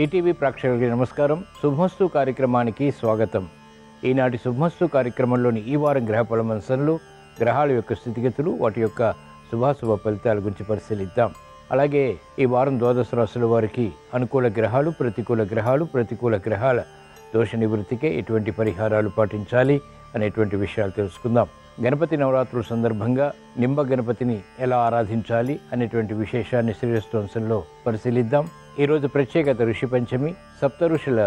ETV ప్రేక్షకులకి నమస్కారం. శుభమస్తు కార్యక్రమానికి స్వాగతం. ఈనాటి శుభమస్తు కార్యక్రమంలోని ఈ వారం గ్రహ ఫలమంశంలో గ్రహాల యొక్క స్థితిగతులు, వాటి యొక్క శుభాశుభ ఫలితాల గురించి పరిశీలిద్దాం. అలాగే ఈ వారం ద్వాదశ రాశుల వారికి అనుకూల గ్రహాలు, ప్రతికూల గ్రహాల దోష నివృత్తికే ఎటువంటి పరిహారాలు పాటించాలి అనేటువంటి విషయాలు తెలుసుకుందాం. గణపతి నవరాత్రుల సందర్భంగా నింబ గణపతిని ఎలా ఆరాధించాలి అనేటువంటి విశేషాన్ని శ్రీరస్తు అంశంలో పరిశీలిద్దాం. ఈరోజు ప్రత్యేకత ఋషి పంచమి. సప్త ఋషుల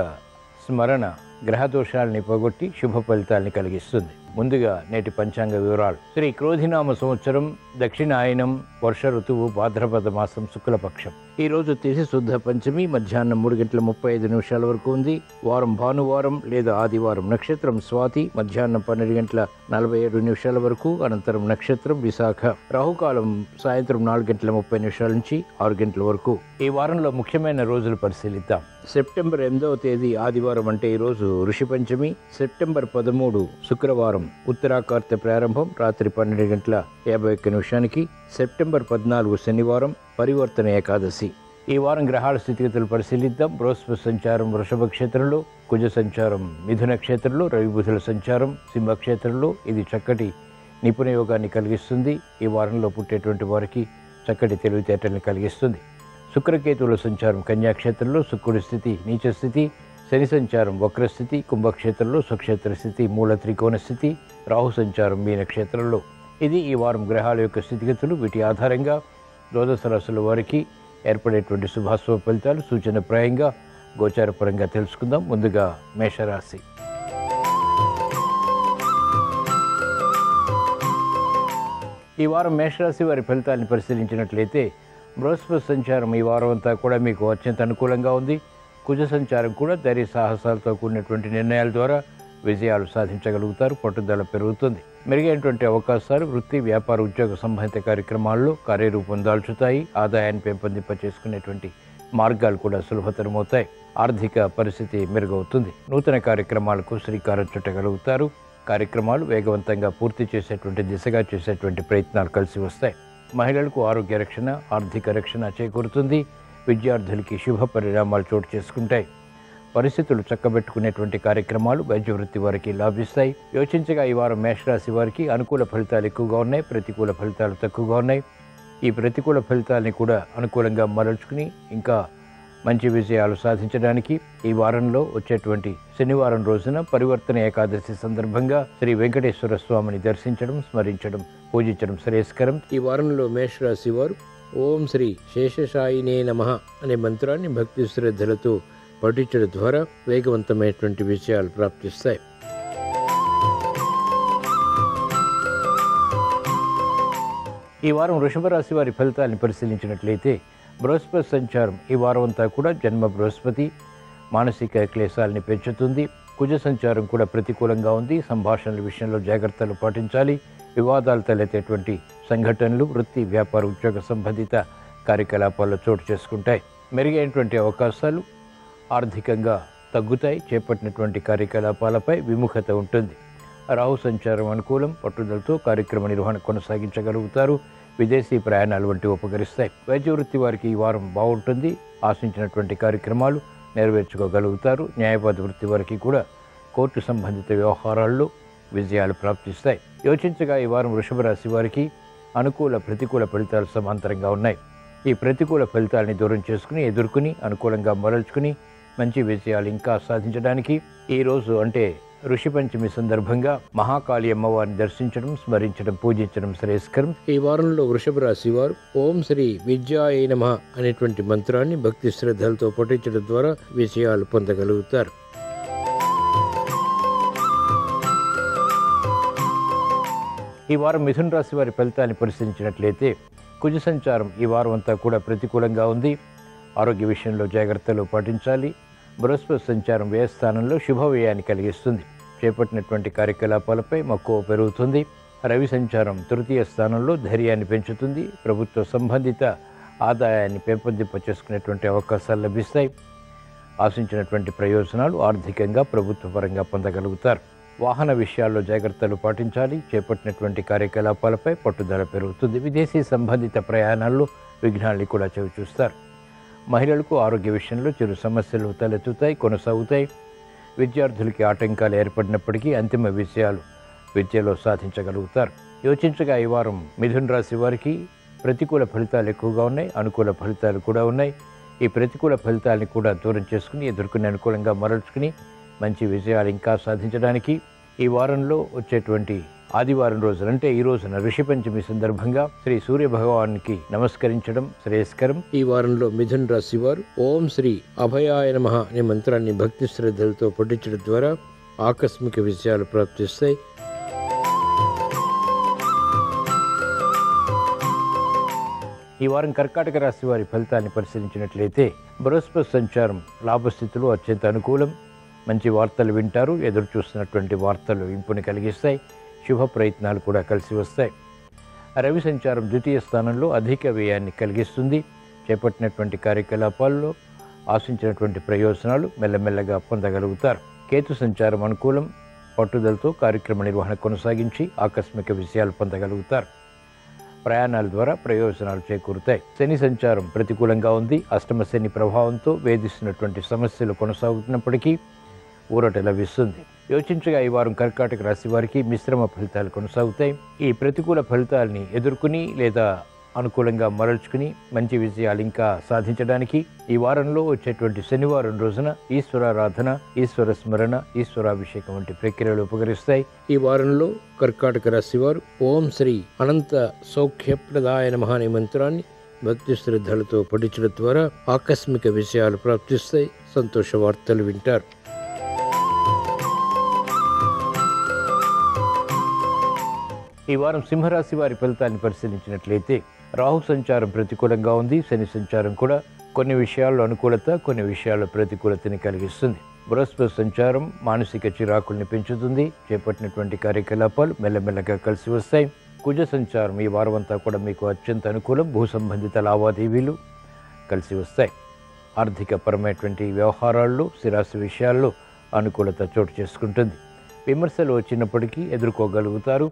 స్మరణ గ్రహ దోషాలని పోగొట్టి శుభ ఫలితాలని కలిగిస్తుంది. ముందుగా నేటి పంచాంగ వివరాలు. శ్రీ క్రోధినామ సంవత్సరం, దక్షిణాయనం, వర్ష ఋతువు, భాద్రపద మాసం, శుక్లపక్షం. ఈ రోజు తిథి శుద్ధ పంచమి, మధ్యాహ్నం 3:35 వరకు ఉంది. వారం భానువారం లేదా ఆదివారం. నక్షత్రం స్వాతి, మధ్యాహ్నం 12:47 వరకు. అనంతరం నక్షత్రం విశాఖ. రాహుకాలం సాయంత్రం 4:30 నుంచి 6 వరకు. ఈ వారంలో ముఖ్యమైన రోజులు పరిశీలిద్దాం. సెప్టెంబర్ 8వ తేదీ ఆదివారం అంటే ఈరోజు ఋషి పంచమి. సెప్టెంబర్ 13 శుక్రవారం, ఉత్తరాకార్త ప్రారంభం రాత్రి 12:51. సెప్టెంబర్ 14 శనివారం, పరివర్తన ఏకాదశి. ఈ వారం గ్రహాల స్థితిగతులు పరిశీలిద్దాం. బృహస్పతి సంచారం వృషభ క్షేత్రంలో, కుజ సంచారం మిథున క్షేత్రంలో, రవి బుధుల సంచారం సింహ క్షేత్రంలో. ఇది చక్కటి నిపుణ యోగాన్ని కలిగిస్తుంది. ఈ వారంలో పుట్టేటువంటి వారికి చక్కటి తెలివితేటల్ని కలిగిస్తుంది. శుక్రకేతువుల సంచారం కన్యాక్షేత్రంలో, శుక్రుడి స్థితి నీచ స్థితి. శని సంచారం వక్రస్థితి కుంభక్షేత్రంలో, స్వక్షేత్ర స్థితి మూల త్రికోణ స్థితి. రాహు సంచారం మీనక్షేత్రంలో. ఇది ఈ వారం గ్రహాల యొక్క స్థితిగతులు. వీటి ఆధారంగా ద్వాదశ రాశుల వారికి ఏర్పడేటువంటి శుభాశుభ ఫలితాలు సూచనప్రాయంగా గోచారపరంగా తెలుసుకుందాం. ముందుగా మేషరాశి. ఈ వారం మేషరాశి వారి ఫలితాలను పరిశీలించినట్లయితే బృహస్పతి సంచారం ఈ వారం అంతా కూడా మీకు అత్యంత అనుకూలంగా ఉంది. కుజ సంచారం కూడా ధైర్య సాహసాలతో కూడినటువంటి నిర్ణయాల ద్వారా విజయాలు సాధించగలుగుతారు. పట్టుదల పెరుగుతుంది. మెరుగైనటువంటి అవకాశాలు వృత్తి, వ్యాపార, ఉద్యోగ సంబంధిత కార్యక్రమాల్లో కార్యరూపం దాల్చుతాయి. ఆదాయాన్ని పెంపొందింపచేసుకునేటువంటి మార్గాలు కూడా సులభతరమవుతాయి. ఆర్థిక పరిస్థితి మెరుగవుతుంది. నూతన కార్యక్రమాలకు శ్రీకారం చుట్టగలుగుతారు. కార్యక్రమాలు వేగవంతంగా పూర్తి చేసేటువంటి దిశగా చేసేటువంటి ప్రయత్నాలు కలిసి వస్తాయి. మహిళలకు ఆరోగ్య రక్షణ, ఆర్థిక రక్షణ చేకూరుతుంది. విద్యార్థులకి శుభ పరిణామాలు చోటు చేసుకుంటాయి. పరిస్థితులు చక్కబెట్టుకునేటువంటి కార్యక్రమాలు వైద్య వృత్తి వారికి లాభిస్తాయి. యోచించగా ఈ వారం మేషరాశి వారికి అనుకూల ఫలితాలు ఎక్కువగా ఉన్నాయి, ప్రతికూల ఫలితాలు తక్కువగా ఉన్నాయి. ఈ ప్రతికూల ఫలితాలని కూడా అనుకూలంగా మరల్చుకుని ఇంకా మంచి విజయాలు సాధించడానికి ఈ వారంలో వచ్చేటువంటి శనివారం రోజున పరివర్తన ఏకాదశి సందర్భంగా శ్రీ వెంకటేశ్వర స్వామిని దర్శించడం, స్మరించడం, పూజించడం శ్రేయస్కరం. ఈ వారంలో మేషరాశి వారు ఓం శ్రీ శేషశాయినే నమః అనే మంత్రాన్ని భక్తి శ్రద్ధలతో పఠించడం ద్వారా వేగవంతమైనటువంటి విజయాలు ప్రాప్తిస్తాయి. ఈ వారం వృషభ రాశి వారి ఫలితాలను పరిశీలించినట్లయితే బృహస్పతి సంచారం ఈ వారం అంతా కూడా జన్మ బృహస్పతి మానసిక క్లేశాలని పెంచుతుంది. కుజ సంచారం కూడా ప్రతికూలంగా ఉంది. సంభాషణల విషయంలో జాగ్రత్తలు పాటించాలి. వివాదాలు తలెత్తేటువంటి సంఘటనలు వృత్తి, వ్యాపార, ఉద్యోగ సంబంధిత కార్యకలాపాల్లో చోటు చేసుకుంటాయి. మెరుగైనటువంటి అవకాశాలు ఆర్థికంగా తగ్గుతాయి. చేపట్టినటువంటి కార్యకలాపాలపై విముఖత ఉంటుంది. రాహు సంచారం అనుకూలం. పట్టుదలతో కార్యక్రమ నిర్వహణ కొనసాగించగలుగుతారు. విదేశీ ప్రయాణాలు వంటివి ఉపకరిస్తాయి. వైద్య వృత్తి వారికి ఈ వారం బాగుంటుంది. ఆశించినటువంటి కార్యక్రమాలు నెరవేర్చుకోగలుగుతారు. న్యాయవాద వృత్తి వారికి కూడా కోర్టు సంబంధిత వ్యవహారాల్లో విజయాలు ప్రాప్తిస్తాయి. యోచించగా ఈ వారం వృషభ రాశి వారికి అనుకూల, ప్రతికూల ఫలితాలు సమాంతరంగా ఉన్నాయి. ఈ ప్రతికూల ఫలితాలని దూరం చేసుకుని ఎదుర్కొని అనుకూలంగా మరల్చుకుని మంచి విజయాలు ఇంకా సాధించడానికి ఈరోజు అంటే ఋషి పంచమి సందర్భంగా మహాకాళి అమ్మవారిని దర్శించడం, స్మరించడం, పూజించడం శ్రేయస్కరం. ఈ వారంలో వృషభ రాశి వారు ఓం శ్రీ విద్యాయ నమః అనేటువంటి మంత్రాన్ని భక్తి శ్రద్ధలతో పఠించడం ద్వారా విజయాలు పొందగలుగుతారు. ఈ వారం మిథున రాశి వారి ఫలితాన్ని పరిశీలించినట్లయితే కుజ సంచారం ఈ వారం అంతా కూడా ప్రతికూలంగా ఉంది. ఆరోగ్య విషయంలో జాగ్రత్తలు పాటించాలి. బృహస్పతి సంచారం వ్యయస్థానంలో శుభవ్యయాన్ని కలిగిస్తుంది. చేపట్టినటువంటి కార్యకలాపాలపై మక్కువ పెరుగుతుంది. రవి సంచారం తృతీయ స్థానంలో ధైర్యాన్ని పెంచుతుంది. ప్రభుత్వ సంబంధిత ఆదాయాన్ని పెంపొందింపచేసుకునేటువంటి అవకాశాలు లభిస్తాయి. ఆశించినటువంటి ప్రయోజనాలు ఆర్థికంగా ప్రభుత్వ పరంగా పొందగలుగుతారు. వాహన విషయాల్లో జాగ్రత్తలు పాటించాలి. చేపట్టినటువంటి కార్యకలాపాలపై పట్టుదల పెరుగుతుంది. విదేశీ సంబంధిత ప్రయాణాల్లో విఘ్నాల్ని కూడా చవిచూస్తారు. మహిళలకు ఆరోగ్య విషయంలో చిరు సమస్యలు తలెత్తుతాయి, కొనసాగుతాయి. విద్యార్థులకి ఆటంకాలు ఏర్పడినప్పటికీ అంతిమ విజయాలు విద్యలో సాధించగలుగుతారు. యోచించగా ఈ వారం మిథున రాశి వారికి ప్రతికూల ఫలితాలు ఎక్కువగా ఉన్నాయి, అనుకూల ఫలితాలు కూడా ఉన్నాయి. ఈ ప్రతికూల ఫలితాలని కూడా దూరం చేసుకుని ఎదుర్కొని అనుకూలంగా మరల్చుకుని మంచి విజయాలు ఇంకా సాధించడానికి ఈ వారంలో వచ్చేటువంటి ఆదివారం రోజున అంటే ఈ రోజున ఋషి పంచమి సందర్భంగా శ్రీ సూర్య భగవానికి నమస్కరించడం శ్రేయస్కరం. ఈ వారంలో మిథున రాశి వారు ఓం శ్రీ అభయాయ నమః అనే మంత్రాన్ని భక్తి శ్రద్ధలతో పఠించడం ద్వారా ఆకస్మిక విజయాలు ప్రాప్తిస్తాయి. ఈ వారం కర్కాటక రాశి వారి ఫలితాన్ని పరిశీలించినట్లయితే బృహస్పతి సంచారం లాభస్థితులు అత్యంత అనుకూలం. మంచి వార్తలు వింటారు, ఎదురు చూస్తున్నటువంటి వార్తలు ఇంపుని కలిగిస్తాయి. శుభ ప్రయత్నాలు కూడా కలిసి వస్తాయి. రవి సంచారం ద్వితీయ స్థానంలో అధిక వ్యయాన్ని కలిగిస్తుంది. చేపట్టినటువంటి కార్యకలాపాల్లో ఆశించినటువంటి ప్రయోజనాలు మెల్లమెల్లగా పొందగలుగుతారు. కేతు సంచారం అనుకూలం. పట్టుదలతో కార్యక్రమ నిర్వహణ కొనసాగించి ఆకస్మిక విజయాలు పొందగలుగుతారు. ప్రయాణాల ద్వారా ప్రయోజనాలు చేకూరుతాయి. శని సంచారం ప్రతికూలంగా ఉంది. అష్టమ శని ప్రభావంతో వేధిస్తున్నటువంటి సమస్యలు కొనసాగుతున్నప్పటికీ ఊరట లభిస్తుంది. యోచించగా ఈ వారం కర్కాటక రాశి వారికి మిశ్రమ ఫలితాలు కొనసాగుతాయి. ఈ ప్రతికూల ఫలితాలని ఎదుర్కొని లేదా అనుకూలంగా మరల్చుకుని మంచి విజయాలు ఇంకా సాధించడానికి ఈ వారంలో వచ్చేటువంటి శనివారం రోజున ఈశ్వరారాధన, ఈశ్వర స్మరణ, ఈశ్వరాభిషేకం వంటి ప్రక్రియలు ఉపకరిస్తాయి. ఈ వారంలో కర్కాటక రాశి వారు ఓం శ్రీ అనంత సౌఖ్యప్రదాయ నమః అనే మంత్రాన్ని భక్తి శ్రద్ధలతో పఠించడం ద్వారా ఆకస్మిక విజయాలు ప్రాప్తిస్తాయి. సంతోష వార్తలు వింటారు. ఈ వారం సింహరాశి వారి ఫలితాన్ని పరిశీలించినట్లయితే రాహు సంచారం ప్రతికూలంగా ఉంది. శని సంచారం కూడా కొన్ని విషయాల్లో అనుకూలత, కొన్ని విషయాల్లో ప్రతికూలతని కలిగిస్తుంది. బృహస్పతి సంచారం మానసిక చిరాకుల్ని పెంచుతుంది. చేపట్టినటువంటి కార్యకలాపాలు మెల్లమెల్లగా కలిసి వస్తాయి. కుజ సంచారం ఈ వారం అంతా కూడా మీకు అత్యంత అనుకూలం. భూ సంబంధిత లావాదేవీలు కలిసి వస్తాయి. ఆర్థికపరమైనటువంటి వ్యవహారాల్లో, స్థిరాస్తి విషయాల్లో అనుకూలత చోటు చేసుకుంటుంది. విమర్శలు వచ్చినప్పటికీ ఎదుర్కోగలుగుతారు.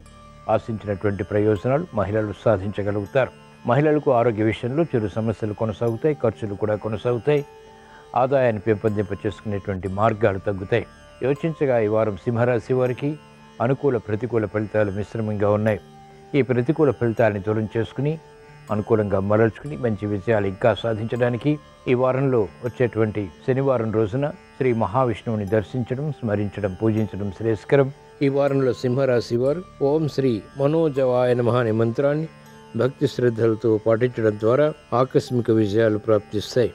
ఆశించినటువంటి ప్రయోజనాలు మహిళలు సాధించగలుగుతారు. మహిళలకు ఆరోగ్య విషయంలో చిరు సమస్యలు కొనసాగుతాయి. ఖర్చులు కూడా కొనసాగుతాయి. ఆదాయాన్ని పెంపొందింప చేసుకునేటువంటి మార్గాలు తగ్గుతాయి. యోచించగా ఈ వారం సింహరాశి వారికి అనుకూల ప్రతికూల ఫలితాలు మిశ్రమంగా ఉన్నాయి. ఈ ప్రతికూల ఫలితాలని దూరం చేసుకుని అనుకూలంగా మరల్చుకుని మంచి విజయాలు ఇంకా సాధించడానికి ఈ వారంలో వచ్చేటువంటి శనివారం రోజున శ్రీ మహావిష్ణువుని దర్శించడం, స్మరించడం, పూజించడం శ్రేయస్కరం. ఈ వారంలో సింహరాశి వారు ఓం శ్రీ మనోజవాయ నమః అనే మంత్రాన్ని భక్తి శ్రద్ధలతో పాటించడం ద్వారా ఆకస్మిక విజయాలు ప్రాప్తిస్తాయి.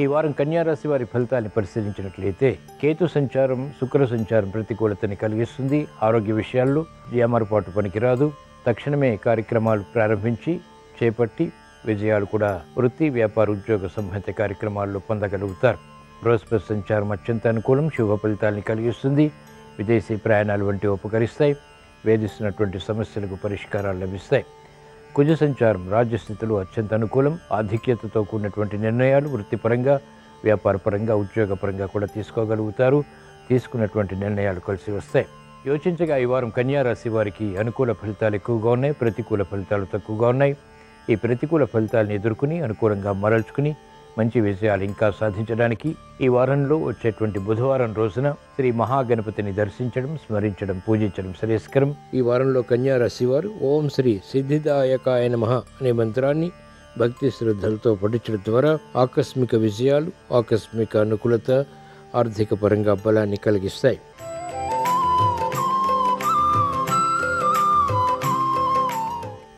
ఈ వారం కన్యారాశి వారి ఫలితాన్ని పరిశీలించినట్లయితే కేతు సంచారం, శుక్ర సంచారం ప్రతికూలతని కలిగిస్తుంది. ఆరోగ్య విషయాల్లో ఏమరపాటు పనికిరాదు. తక్షణమే కార్యక్రమాలు ప్రారంభించి చేపట్టి విజయాలు కూడా వృత్తి, వ్యాపార, ఉద్యోగ సంబంధిత కార్యక్రమాల్లో పొందగలుగుతారు. బృహస్పతి సంచారం అత్యంత అనుకూలం. శుభ ఫలితాలని కలిగిస్తుంది. విదేశీ ప్రయాణాలు వంటి ఉపకరిస్తాయి. వేధిస్తున్నటువంటి సమస్యలకు పరిష్కారాలు లభిస్తాయి. కుజ సంచారం రాజ్యస్థితులు అత్యంత అనుకూలం. ఆధిక్యతతో కూడినటువంటి నిర్ణయాలు వృత్తిపరంగా, వ్యాపారపరంగా, ఉద్యోగపరంగా కూడా తీసుకోగలుగుతారు. తీసుకున్నటువంటి నిర్ణయాలు కలిసి వస్తాయి. యోచించగా ఈ వారం కన్యారాశి వారికి అనుకూల ఫలితాలు ఎక్కువగా ఉన్నాయి, ప్రతికూల ఫలితాలు తక్కువగా ఉన్నాయి. ఈ ప్రతికూల ఫలితాలను ఎదుర్కొని అనుకూలంగా మరల్చుకుని మంచి విజయాలు ఇంకా సాధించడానికి ఈ వారంలో వచ్చేటువంటి బుధవారం రోజున శ్రీ మహాగణపతిని దర్శించడం, స్మరించడం, పూజించడం శ్రేయస్కరం. ఈ వారంలో కన్యారాశి వారు ఓం శ్రీ సిద్ధిదాయకాయ నమః అనే మంత్రాన్ని భక్తి శ్రద్ధలతో పఠించడం ద్వారా ఆకస్మిక విజయాలు, ఆకస్మిక అనుకూలత, ఆర్థిక పరంగా బలాన్ని కలిగిస్తాయి.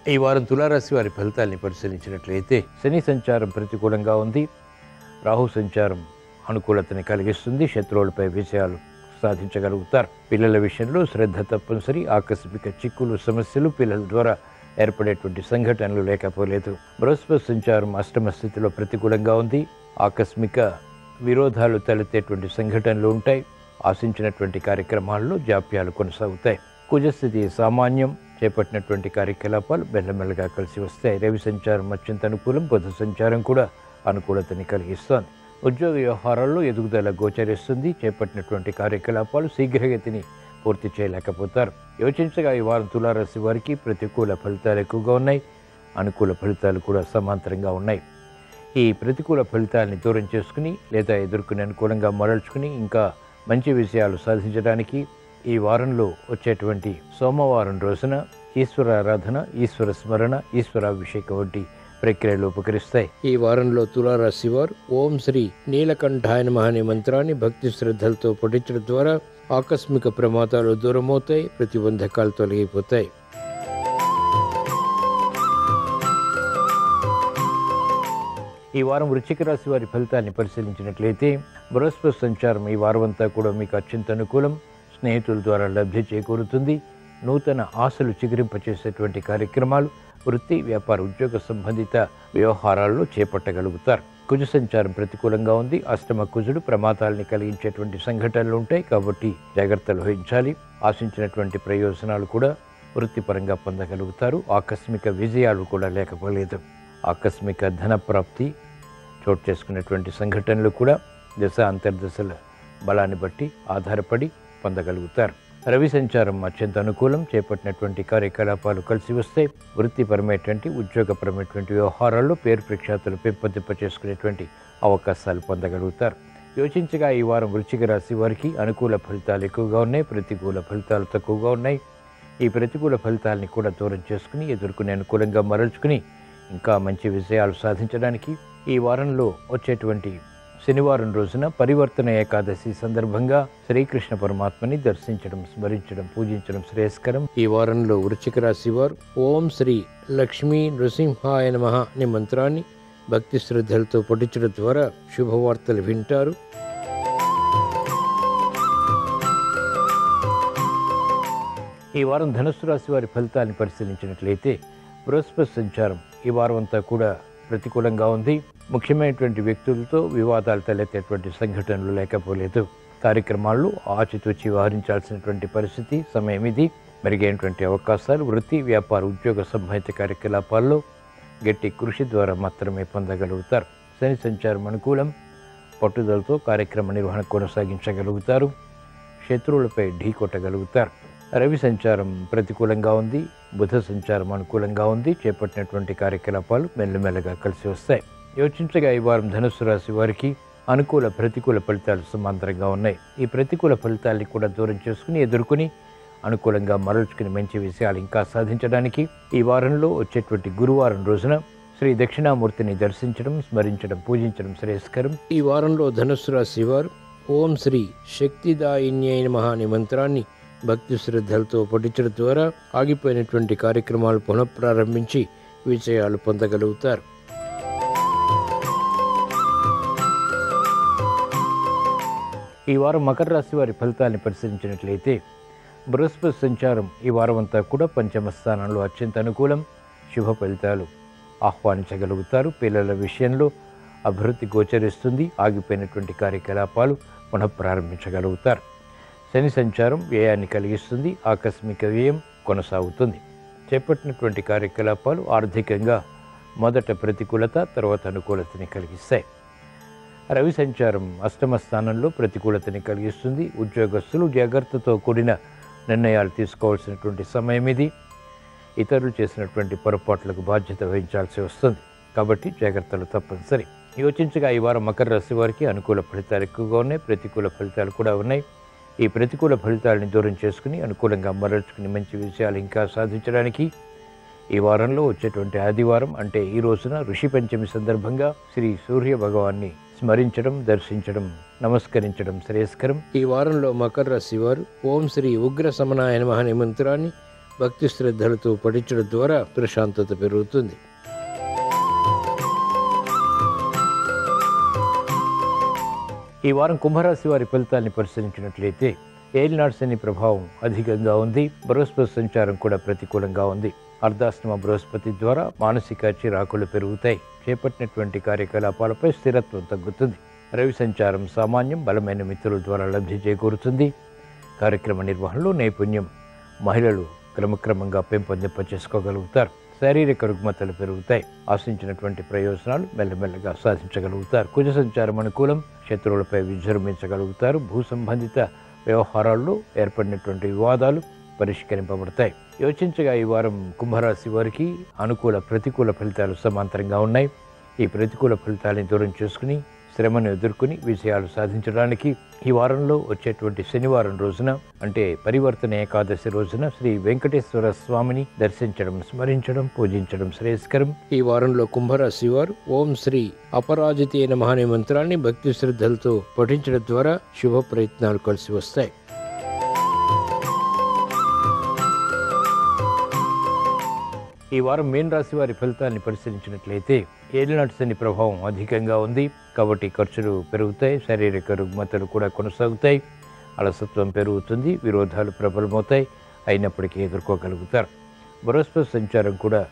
ఈ వారం తులారాశి వారి ఫలితాలని పరిశీలించినట్లయితే శని సంచారం ప్రతికూలంగా ఉంది. రాహు సంచారం అనుకూలతని కలిగిస్తుంది. శత్రువులపై విజయాలు సాధించగలుగుతారు. పిల్లల విషయంలో శ్రద్ధ తప్పనిసరి. ఆకస్మిక చిక్కులు, సమస్యలు పిల్లల ద్వారా ఏర్పడేటువంటి సంఘటనలు లేకపోలేదు. బృహస్పతి సంచారం అష్టమ స్థితిలో ప్రతికూలంగా ఉంది. ఆకస్మిక విరోధాలు తలెత్తేటువంటి సంఘటనలు ఉంటాయి. ఆశించినటువంటి కార్యక్రమాల్లో జాప్యాలు కొనసాగుతాయి. కుజస్థితి సామాన్యం. చేపట్టినటువంటి కార్యకలాపాలు మెల్లమెల్లగా కలిసి వస్తాయి. రవి సంచారం అత్యంత అనుకూలం. బుధ సంచారం కూడా అనుకూలతని కలిగిస్తోంది. ఉద్యోగ వ్యవహారాల్లో ఎదుగుదల గోచరిస్తుంది. చేపట్టినటువంటి కార్యకలాపాలు శీఘ్రగతిని పూర్తి చేయలేకపోతారు. యోచించగా ఈ వారం తులారాశి వారికి ప్రతికూల ఫలితాలు ఎక్కువగా ఉన్నాయి, అనుకూల ఫలితాలు కూడా సమాంతరంగా ఉన్నాయి. ఈ ప్రతికూల ఫలితాలని దూరం చేసుకుని లేదా ఎదుర్కొని అనుకూలంగా మరల్చుకుని ఇంకా మంచి విషయాలు సాధించడానికి ఈ వారంలో వచ్చేటువంటి సోమవారం రోజున ఈశ్వర ఆరాధన, ఈశ్వర స్మరణ, ఈశ్వరాభిషేకం వంటి ప్రక్రియలు ఉపకరిస్తాయి. ఈ వారంలో తులారాశి వారు ఓం శ్రీ నీలకంఠాయ నమః అనే మంత్రాన్ని భక్తి శ్రద్ధలతో పఠించడం ద్వారా ఆకస్మిక ప్రమాదాలు దూరమవుతాయి, ప్రతిబంధకాలు తొలగిపోతాయి. ఈ వారం వృశ్చిక రాశి వారి ఫలితాన్ని పరిశీలించినట్లయితే బృహస్పతి సంచారం ఈ వారం అంతా కూడా మీకు అత్యంత అనుకూలం. స్నేహితుల ద్వారా లబ్ధి చేకూరుతుంది. నూతన ఆశలు చిగురింపచేసేటువంటి కార్యక్రమాలు వృత్తి, వ్యాపార, ఉద్యోగ సంబంధిత వ్యవహారాల్లో చేపట్టగలుగుతారు. కుజ సంచారం ప్రతికూలంగా ఉంది. అష్టమ కుజుడు ప్రమాదాలని కలిగించేటువంటి సంఘటనలు ఉంటాయి కాబట్టి జాగ్రత్తలు వహించాలి. ఆశించినటువంటి ప్రయోజనాలు కూడా వృత్తిపరంగా పొందగలుగుతారు. ఆకస్మిక విజయాలు కూడా లేకపోలేదు. ఆకస్మిక ధన ప్రాప్తి చోటు చేసుకున్నటువంటి సంఘటనలు కూడా దశ అంతర్దశల బలాన్ని బట్టి ఆధారపడి పొందగలుగుతారు. రవి సంచారం అత్యంత అనుకూలం. చేపట్టినటువంటి కార్యకలాపాలు కలిసి వస్తే వృత్తిపరమైనటువంటి, ఉద్యోగపరమైనటువంటి వ్యవహారాల్లో పేరు ప్రఖ్యాతులు పెంపొందింప చేసుకునేటువంటి అవకాశాలు పొందగలుగుతారు. యోచించగా ఈ వారం వృశ్చిక రాశి వారికి అనుకూల ఫలితాలు ఎక్కువగా ఉన్నాయి, ప్రతికూల ఫలితాలు తక్కువగా ఉన్నాయి. ఈ ప్రతికూల ఫలితాలని కూడా దూరం చేసుకుని ఎదుర్కొని అనుకూలంగా మరల్చుకుని ఇంకా మంచి విజయాలు సాధించడానికి ఈ వారంలో వచ్చేటువంటి శనివారం రోజున పరివర్తన ఏకాదశి సందర్భంగా శ్రీకృష్ణ పరమాత్మని దర్శించడం, స్మరించడం, పూజించడం శ్రేయస్కరం. ఈ వారంలో వృశ్చిక రాశి వారు ఓం శ్రీ లక్ష్మీ నృసింహాయ నమః అనే మంత్రాన్ని భక్తి శ్రద్ధలతో పఠించడం ద్వారా శుభవార్తలు వింటారు. ఈ వారం ధనుస్సు రాశి వారి ఫలితాన్ని పరిశీలించినట్లయితే బృహస్పతి సంచారం ఈ వారం అంతా కూడా ప్రతికూలంగా ఉంది. ముఖ్యమైనటువంటి వ్యక్తులతో వివాదాలు తలెత్తేటువంటి సంఘటనలు లేకపోలేదు. కార్యక్రమాల్లో ఆచితూచి వ్యవహరించాల్సినటువంటి పరిస్థితి, సమయం ఇది. మెరుగైనటువంటి అవకాశాలు వృత్తి, వ్యాపార, ఉద్యోగ సంబంధిత కార్యకలాపాల్లో గట్టి కృషి ద్వారా మాత్రమే పొందగలుగుతారు. శని సంచారం అనుకూలం. పట్టుదలతో కార్యక్రమ నిర్వహణ కొనసాగించగలుగుతారు. శత్రువులపై ఢీకొట్టగలుగుతారు. రవి సంచారం ప్రతికూలంగా ఉంది. బుధ సంచారం అనుకూలంగా ఉంది. చేపట్టినటువంటి కార్యకలాపాలు మెల్లమెల్లగా కలిసి వస్తాయి. యోచించగా ఈ వారం ధనుస్సు రాశి వారికి అనుకూల, ప్రతికూల ఫలితాలు సమాంతరంగా ఉన్నాయి. ఈ ప్రతికూల ఫలితాల్ని కూడా దూరం చేసుకుని ఎదుర్కొని అనుకూలంగా మరల్చుకుని మంచి విషయాలు ఇంకా సాధించడానికి ఈ వారంలో వచ్చేటువంటి గురువారం రోజున శ్రీ దక్షిణామూర్తిని దర్శించడం, స్మరించడం, పూజించడం శ్రేయస్కరం. ఈ వారంలో ధనుస్సు రాశి వారు ఓం శ్రీ శక్తిదాయిన్యై నమః అనే మంత్రాన్ని భక్తి శ్రద్ధలతో పఠించడం ద్వారా ఆగిపోయినటువంటి కార్యక్రమాలు పునఃప్రారంభించి విజయాలు పొందగలుగుతారు. ఈ వారం మకర రాశి వారి ఫలితాన్ని పరిశీలించినట్లయితే బృహస్పతి సంచారం ఈ వారం అంతా కూడా పంచమ స్థానంలో అత్యంత అనుకూలం. శుభ ఫలితాలు ఆహ్వానించగలుగుతారు. పిల్లల విషయంలో అభివృద్ధి గోచరిస్తుంది. ఆగిపోయినటువంటి కార్యకలాపాలు పునఃప్రారంభించగలుగుతారు. శని సంచారం వ్యయాన్ని కలిగిస్తుంది. ఆకస్మిక వ్యయం కొనసాగుతుంది. చేపట్టినటువంటి కార్యకలాపాలు ఆర్థికంగా మొదట ప్రతికూలత, తర్వాత అనుకూలతని కలిగిస్తాయి. రవి సంచారం అష్టమ స్థానంలో ప్రతికూలతని కలిగిస్తుంది. ఉద్యోగస్తులు జాగ్రత్తతో కూడిన నిర్ణయాలు తీసుకోవాల్సినటువంటి సమయం ఇది. ఇతరులు చేసినటువంటి పొరపాట్లకు బాధ్యత వహించాల్సి వస్తుంది కాబట్టి జాగ్రత్తలు తప్పనిసరి. యోచించగా ఈ వారం మకర రాశి వారికి అనుకూల ఫలితాలు ఎక్కువగా ఉన్నాయి, ప్రతికూల ఫలితాలు కూడా ఉన్నాయి. ఈ ప్రతికూల ఫలితాలని దూరం చేసుకుని అనుకూలంగా మరల్చుకుని మంచి విషయాలు ఇంకా సాధించడానికి ఈ వారంలో వచ్చేటువంటి ఆదివారం అంటే ఈ రోజున ఋషి పంచమి సందర్భంగా శ్రీ సూర్య భగవాన్ని స్మరించడం, దర్శించడం, నమస్కరించడం శ్రేయస్కరం. ఈ వారంలో మకర రాశి వారు ఓం శ్రీ ఉగ్ర సమనాయ నమః అనే మంత్రాన్ని భక్తి శ్రద్ధలతో పఠించడం ద్వారా ప్రశాంతత పెరుగుతుంది. ఈ వారం కుంభరాశి వారి ఫలితాన్ని పరిశీలించినట్లయితే ఏలినాడు శని ప్రభావం అధికంగా ఉంది. బృహస్పతి సంచారం కూడా ప్రతికూలంగా ఉంది. అర్ధాష్టమ బృహస్పతి ద్వారా మానసిక చిరాకులు పెరుగుతాయి. చేపట్టినటువంటి కార్యకలాపాలపై స్థిరత్వం తగ్గుతుంది. రవి సంచారం సామాన్యం. బలమైన మిత్రుల ద్వారా లబ్ధి చేకూరుతుంది. కార్యక్రమ నిర్వహణలో నైపుణ్యం మహిళలు క్రమక్రమంగా పెంపొందింప చేసుకోగలుగుతారు. శారీరక రుగ్మతలు పెరుగుతాయి. ఆశించినటువంటి ప్రయోజనాలు మెల్లమెల్లగా సాధించగలుగుతారు. కుజ సంచారం అనుకూలం. శత్రువులపై విజృంభించగలుగుతారు. భూ సంబంధిత వ్యవహారాల్లో ఏర్పడినటువంటి వివాదాలు పరిష్కరింపబడతాయి. యోచించగా ఈ వారం కుంభరాశి వారికి అనుకూల ప్రతికూల ఫలితాలు సమాంతరంగా ఉన్నాయి. ఈ ప్రతికూల ఫలితాలను దూరం చేసుకుని శ్రమను ఎదుర్కొని విజయాలు సాధించడానికి ఈ వారంలో వచ్చేటువంటి శనివారం రోజున అంటే పరివర్తన ఏకాదశి రోజున శ్రీ వెంకటేశ్వర స్వామిని దర్శించడం, స్మరించడం, పూజించడం శ్రేయస్కరం. ఈ వారంలో కుంభరాశి వారు ఓం శ్రీ అపరాజితే నమః అనే మంత్రాన్ని భక్తి శ్రద్ధలతో పఠించడం ద్వారా శుభ ప్రయత్నాలు కలిసి వస్తాయి. ఈ వారం మీన రాశి వారి ఫలితాన్ని పరిశీలించినట్లయితే ఏలినాటి శని ప్రభావం అధికంగా ఉంది కాబట్టి ఖర్చులు పెరుగుతాయి, శారీరక రుగ్మతలు కూడా కొనసాగుతాయి, అలసత్వం పెరుగుతుంది, విరోధాలు ప్రబలమవుతాయి. అయినప్పటికీ ఎదుర్కోగలుగుతారు. బృహస్పతి సంచారం కూడా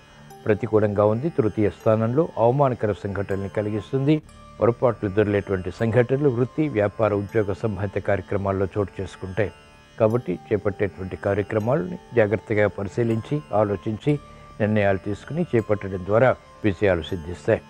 ప్రతికూలంగా ఉంది. తృతీయ స్థానంలో అవమానకర సంఘటనలు కలిగిస్తుంది. పొరపాట్లు దొరికేటువంటి సంఘటనలు వృత్తి, వ్యాపార, ఉద్యోగ సంబంధిత కార్యక్రమాల్లో చోటు చేసుకుంటాయి. కాబట్టి చేపట్టేటువంటి కార్యక్రమాలని జాగ్రత్తగా పరిశీలించి ఆలోచించి నిర్ణయాలు తీసుకుని చేపట్టడం ద్వారా విజయాలు సిద్ధిస్తాయి.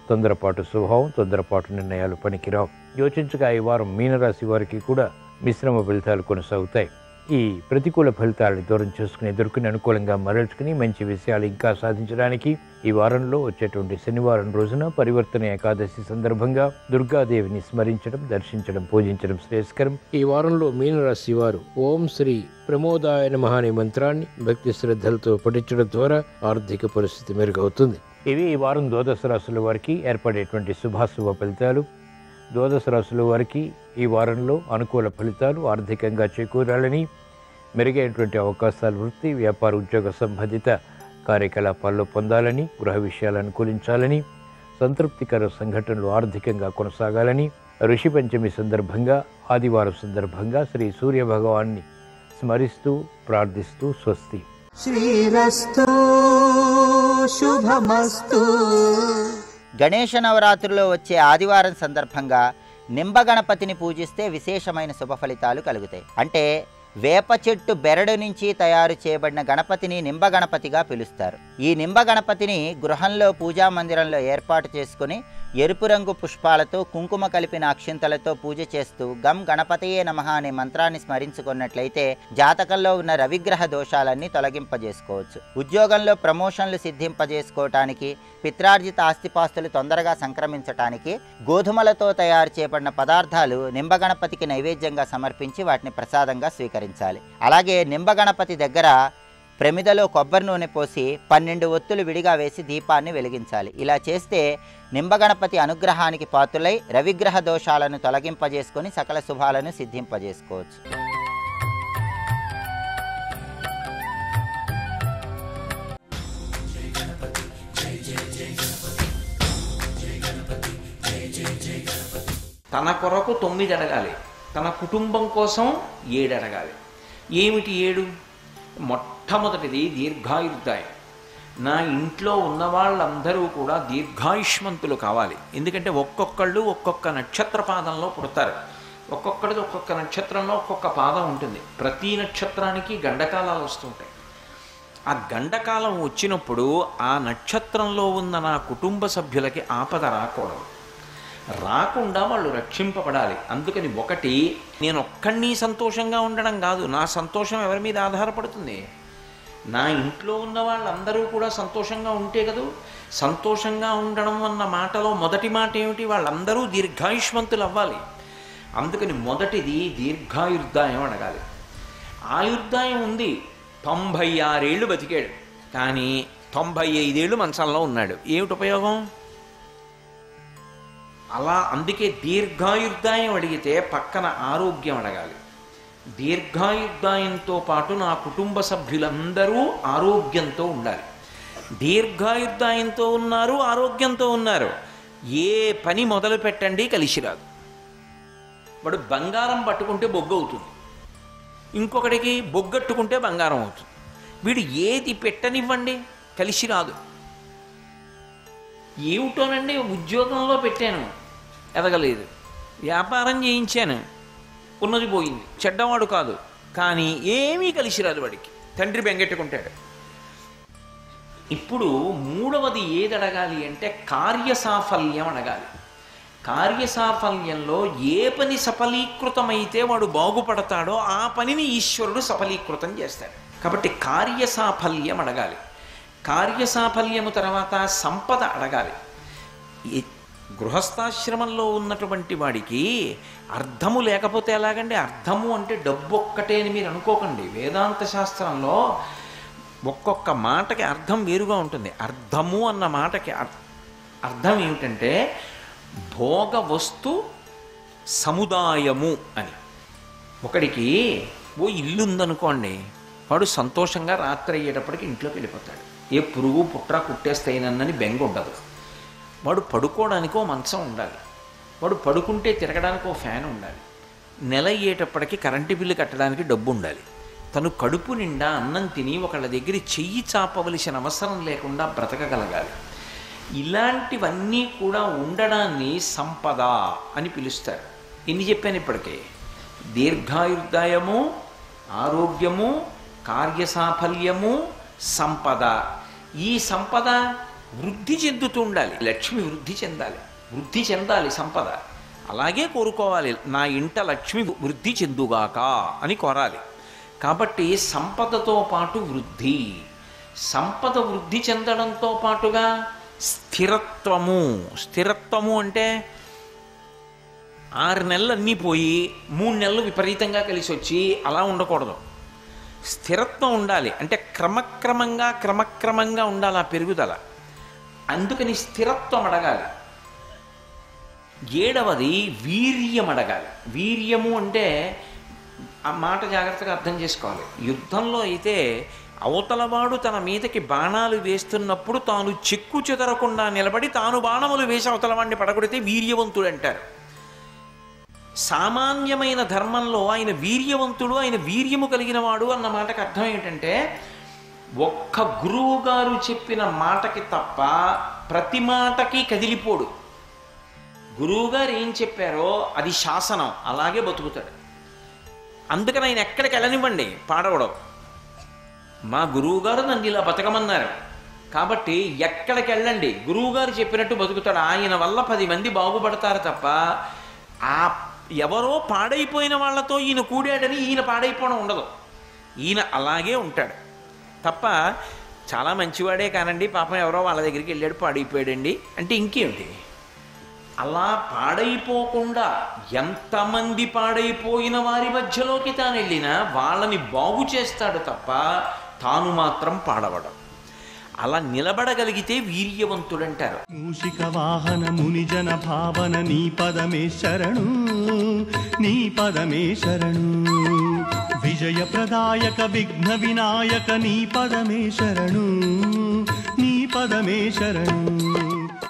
తొందరపాటు స్వభావం, తొందరపాటు నిర్ణయాలు పనికిరావు. యోచించగా ఈ వారం మీనరాశి వారికి కూడా మిశ్రమ ఫలితాలు కొనసాగుతాయి. ఈ ప్రతికూల ఫలితాలను దూరం చేసుకుని ఎదుర్కొని అనుకూలంగా మరల్చుకుని మంచి విషయాలు ఇంకా సాధించడానికి ఈ వారంలో వచ్చేటువంటి శనివారం రోజున పరివర్తన ఏకాదశి సందర్భంగా దుర్గాదేవిని స్మరించడం, దర్శించడం, పూజించడం శ్రేయస్కరం. ఈ వారంలో మీనరాశి వారు ఓం శ్రీ ప్రమోదాయ నమః అనే మంత్రాన్ని భక్తి శ్రద్ధలతో పఠించడం ద్వారా ఆర్థిక పరిస్థితి మెరుగవుతుంది. ఇవి ఈ వారం ద్వాదశ రాశుల వారికి ఏర్పడేటువంటి శుభాశుభ ఫలితాలు. ద్వాదశ రాశుల వారికి ఈ వారంలో అనుకూల ఫలితాలు ఆర్థికంగా చేకూరాలని, మెరుగైనటువంటి అవకాశాలు వృత్తి, వ్యాపార, ఉద్యోగ సంబంధిత కార్యకలాపాల్లో పొందాలని, గృహ విషయాలు అనుకూలించాలని, సంతృప్తికర సంఘటనలు ఆర్థికంగా కొనసాగాలని, ఋషి పంచమి సందర్భంగా ఆదివారం సందర్భంగా శ్రీ సూర్య భగవాన్ని స్మరిస్తూ ప్రార్థిస్తూ స్వస్తి. శ్రీరస్తు శుభమస్తు. గణేష నవరాత్రుల్లో వచ్చే ఆదివారం సందర్భంగా నింబగణపతిని పూజిస్తే విశేషమైన శుభ ఫలితాలు కలుగుతాయి. అంటే వేప చెట్టు బెరడు నుంచి తయారు చేయబడిన గణపతిని నింబగణపతిగా పిలుస్తారు. ఈ నింబగణపతిని గృహంలో పూజా మందిరంలో ఏర్పాటు చేసుకుని ఎరుపు రంగు పుష్పాలతో కుంకుమ కలిపిన అక్షింతలతో పూజ చేస్తూ గం గణపతయే నమః అనే మంత్రాన్ని స్మరించుకున్నట్లయితే జాతకంలో ఉన్న రవిగ్రహ దోషాలన్నీ తొలగింపజేసుకోవచ్చు. ఉద్యోగంలో ప్రమోషన్లు సిద్ధింపజేసుకోవటానికి, పిత్రార్జిత ఆస్తిపాస్తులు తొందరగా సంక్రమించటానికి గోధుమలతో తయారు చేయబడిన పదార్థాలు నింబగణపతికి నైవేద్యంగా సమర్పించి వాటిని ప్రసాదంగా స్వీకరించాలి. అలాగే నింబగణపతి దగ్గర ప్రమిదలో కొబ్బరి నూనె పోసి 12 ఒత్తులు విడిగా వేసి దీపాన్ని వెలిగించాలి. ఇలా చేస్తే నింబగణపతి అనుగ్రహానికి పాత్రులై రవిగ్రహ దోషాలను తొలగింపజేసుకొని సకల శుభాలను సిద్ధింపజేసుకోవచ్చు. తన కొరకు 9 అడగాలి, తన కుటుంబం కోసం 7 అడగాలి. ఏమిటి 7? మొట్టమొదటిది దీర్ఘాయుర్దాయం. నా ఇంట్లో ఉన్న వాళ్ళందరూ కూడా దీర్ఘాయుష్మంతులు కావాలి. ఎందుకంటే ఒక్కొక్కళ్ళు ఒక్కొక్క నక్షత్ర పాదంలో పుడతారు. ఒక్కొక్కడిది ఒక్కొక్క నక్షత్రంలో ఒక్కొక్క పాదం ఉంటుంది. ప్రతి నక్షత్రానికి గండకాలాలు వస్తుంటాయి. ఆ గండకాలం వచ్చినప్పుడు ఆ నక్షత్రంలో ఉన్న నా కుటుంబ సభ్యులకి ఆపద రాకూడదు, రాకుండా వాళ్ళు రక్షింపబడాలి. అందుకని ఒకటి, నేను ఒక్కడిని సంతోషంగా ఉండడం కాదు, నా సంతోషం ఎవరి మీద ఆధారపడుతుంది? నా ఇంట్లో ఉన్న వాళ్ళందరూ కూడా సంతోషంగా ఉంటే కదా. సంతోషంగా ఉండడం అన్న మాటలో మొదటి మాట ఏమిటి? వాళ్ళందరూ దీర్ఘాయుష్మంతులు అవ్వాలి. అందుకని మొదటిది దీర్ఘాయుర్దాయం అడగాలి. ఆయుర్దాయం ఉంది, 96 ఏళ్ళు బతికాడు, కానీ 95 ఏళ్ళు మంచంలో ఉన్నాడు. ఏమిటి ఉపయోగం? అలా అందుకే దీర్ఘాయుర్దాయం అడిగితే పక్కన ఆరోగ్యం అడగాలి. దీర్ఘాయుర్దాయంతో పాటు నా కుటుంబ సభ్యులందరూ ఆరోగ్యంతో ఉండాలి. దీర్ఘాయుర్దాయంతో ఉన్నారు, ఆరోగ్యంతో ఉన్నారు, ఏ పని మొదలు పెట్టండి కలిసి రాదు. వాడు బంగారం పట్టుకుంటే బొగ్గు అవుతుంది, ఇంకొకటికి బొగ్గట్టుకుంటే బంగారం అవుతుంది. వీడు ఏది పెట్టనివ్వండి కలిసి రాదు. ఏమిటోనండి, ఉద్యోగంలో పెట్టాను ఎదగలేదు, వ్యాపారం చేయించాను ఉన్నది పోయింది, చెడ్డవాడు కాదు కానీ ఏమీ కలిసి రాదు వాడికి, తండ్రి బెంగెట్టుకుంటాడు. ఇప్పుడు మూడవది ఏది అడగాలి అంటే కార్యసాఫల్యం అడగాలి. కార్యసాఫల్యంలో ఏ పని సఫలీకృతమైతే వాడు బాగుపడతాడో ఆ పనిని ఈశ్వరుడు సఫలీకృతం చేస్తాడు. కాబట్టి కార్యసాఫల్యం అడగాలి. కార్యసాఫల్యము తర్వాత సంపద అడగాలి. గృహస్థాశ్రమంలో ఉన్నటువంటి వాడికి అర్థము లేకపోతే ఎలాగండి? అర్థము అంటే డబ్బు ఒక్కటే అని మీరు అనుకోకండి. వేదాంత శాస్త్రంలో ఒక్కొక్క మాటకి అర్థం వేరుగా ఉంటుంది. అర్థము అన్న మాటకి అర్థం ఏమిటంటే భోగ వస్తు సముదాయము అని. ఒకడికి ఓ ఇల్లు ఉందనుకోండి, వాడు సంతోషంగా రాత్రి అయ్యేటప్పటికి ఇంట్లోకి వెళ్ళిపోతాడు. ఏ పురుగు పుట్ర కుట్టేస్తాయినని బెంగ ఉండదు. వాడు పడుకోవడానికో మంచం ఉండాలి, వాడు పడుకుంటే తిరగడానికి ఓ ఫ్యాన్ ఉండాలి, నెల అయ్యేటప్పటికి కరెంటు బిల్లు కట్టడానికి డబ్బు ఉండాలి, తను కడుపు నిండా అన్నం తిని ఒకళ్ళ దగ్గర చెయ్యి చాపవలసిన అవసరం లేకుండా బ్రతకగలగాలి. ఇలాంటివన్నీ కూడా ఉండడాన్ని సంపద అని పిలుస్తారు. ఎన్ని చెప్పాను ఇప్పటికే? దీర్ఘాయుర్దాయము, ఆరోగ్యము, కార్యసాఫల్యము, సంపద. ఈ సంపద వృద్ధి చెందుతూ ఉండాలి. లక్ష్మి వృద్ధి చెందాలి, వృద్ధి చెందాలి సంపద. అలాగే కోరుకోవాలి, నా ఇంట లక్ష్మి వృద్ధి చెందుగాక అని కోరాలి. కాబట్టి సంపదతో పాటు వృద్ధి, సంపద వృద్ధి చెందడంతో పాటుగా స్థిరత్వము. స్థిరత్వము అంటే 6 నెలలు అన్నీ పోయి 3 నెలలు విపరీతంగా కలిసి వచ్చి అలా ఉండకూడదు. స్థిరత్వం ఉండాలి. అంటే క్రమక్రమంగా ఉండాలి ఆ పెరుగుదల. అందుకని స్థిరత్వం అడగాలి. 7వది వీర్యం అడగాలి. వీర్యము అంటే ఆ మాట జాగ్రత్తగా అర్థం చేసుకోవాలి. యుద్ధంలో అయితే అవతలవాడు తన మీదకి బాణాలు వేస్తున్నప్పుడు తాను చెక్కు చెదరకుండా నిలబడి తాను బాణములు వేసి అవతలవాడిని పడగొడితే వీర్యవంతుడు అంటారు. సామాన్యమైన ధర్మంలో ఆయన వీర్యవంతుడు, ఆయన వీర్యము కలిగిన వాడు అన్న మాటకు అర్థం ఏంటంటే ఒక్క గురువు గారు చెప్పిన మాటకి తప్ప ప్రతి మాటకి కదిలిపోడు. గురువుగారు ఏం చెప్పారో అది శాసనం, అలాగే బతుకుతాడు. అందుకని ఆయన ఎక్కడికి వెళ్ళనివ్వండి పాడవడం. మా గురువుగారు నన్ను ఇలా బతకమన్నారు కాబట్టి ఎక్కడికి వెళ్ళండి, గురువుగారు చెప్పినట్టు బతుకుతాడు. ఆయన వల్ల 10 మంది బాగుపడతారు తప్ప ఆ ఎవరో పాడైపోయిన వాళ్ళతో ఈయన కూడాడని ఈయన పాడైపోవడం ఉండదు. ఈయన అలాగే ఉంటాడు తప్ప చాలా మంచివాడే కానండి పాపం ఎవరో వాళ్ళ దగ్గరికి వెళ్ళాడు పాడైపోయాడండి అంటే ఇంకేమిటి? అలా పాడైపోకుండా ఎంతమంది పాడైపోయిన వారి మధ్యలోకి తాను వెళ్ళినా వాళ్ళని బాగు చేస్తాడు తప్ప తాను మాత్రం పాడవడం. అలా నిలబడగలిగితే వీర్యవంతుడంటారు. మూషిక వాహన మునిజన భావన నీ పదమే శరణు, నీ పదమే శరణు. విజయ ప్రదాయక విఘ్న వినాయక నీ పదమే శరణు, నీ పదమే శరణు.